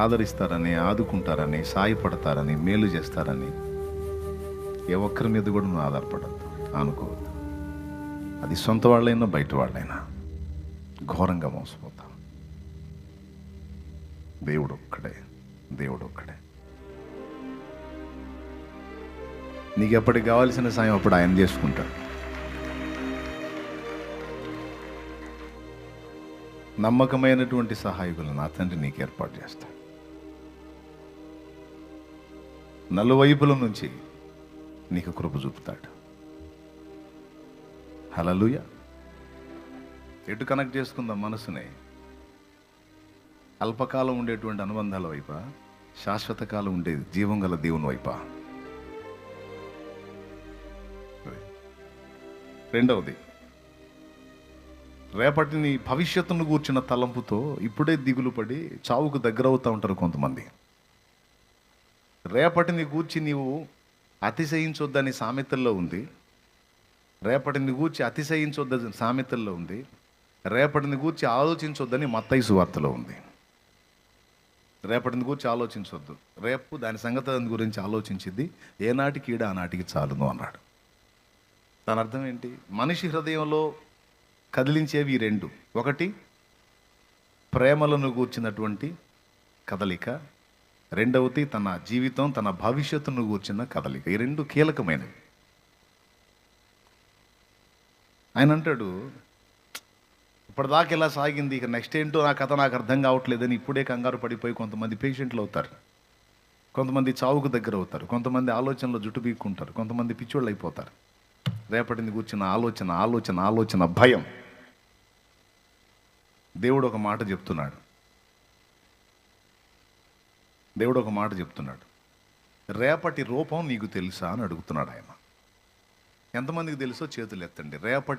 ఆదరిస్తారని, ఆదుకుంటారని, సాయపడతారని, మేలు చేస్తారని ఏ ఒక్కరి మీద కూడా నువ్వు ఆధారపడద్దు, అనుకోవద్దు. అది సొంత వాళ్ళైనా బయట వాళ్ళైనా ఘోరంగా మోసపోతాం. దేవుడు ఒక్కడే, దేవుడు ఒక్కడే. నీకు ఎప్పటికి కావాల్సిన సాయం అప్పుడు ఆయన చేసుకుంటాడు. నమ్మకమైనటువంటి సహాయకులు నా తండ్రి నీకు ఏర్పాటు చేస్తాడు. నలువైపుల నుంచి నీకు కృప చూపుతాడు. హల్లెలూయా. ఎటు కనెక్ట్ చేసుకుందాం మనసునే? అల్పకాలం ఉండేటువంటి అనుబంధాల వైపా, శాశ్వత కాలం ఉండే జీవం గల దేవుని వైపా? రెండవది, రేపటి నీ భవిష్యత్తును గూర్చిన తలంపుతో ఇప్పుడే దిగులు పడి చావుకు దగ్గర అవుతూ ఉంటారు కొంతమంది. రేపటిని గూర్చి నీవు అతిశయించొద్దని సామెతల్లో ఉంది. రేపటిని గూర్చి అతిశయించొద్దని సామెతల్లో ఉంది. రేపటిని గూర్చి ఆలోచించొద్దని మత్తయి సువార్తలో ఉంది. రేపటిని గురించి ఆలోచించొద్దు, రేపు దాని సంగతి గురించి ఆలోచించింది ఏనాటికి ఈడ ఆనాటికి చాలును అన్నాడు. దాని అర్థం ఏంటి? మనిషి హృదయంలో కదిలించేవి ఈ రెండు. ఒకటి ప్రేమలను గూర్చినటువంటి కదలిక, రెండవది తన జీవితం, తన భవిష్యత్తును గూర్చిన కదలిక. ఈ రెండు కీలకమైనవి. ఆయన అంటాడు, ఇప్పటిదాకా ఇలా సాగింది, ఇక నెక్స్ట్ ఏంటో నా కథ నాకు అర్థం కావట్లేదని ఇప్పుడే కంగారు పడిపోయి కొంతమంది పేషెంట్లు అవుతారు, కొంతమంది చావుకు దగ్గర అవుతారు, కొంతమంది ఆలోచనలో జుట్టు పీక్కుంటారు, కొంతమంది పిచ్చోళ్ళు అయిపోతారు. రేపటిని కూర్చున్న ఆలోచన ఆలోచన ఆలోచన భయం. దేవుడు ఒక మాట చెప్తున్నాడు. దేవుడు ఒక మాట చెప్తున్నాడు. రేపటి రూపం నీకు తెలుసా అని అడుగుతున్నాడు ఆయన. ఎంతమందికి తెలుసో చేతులు ఎత్తండి. రేపటి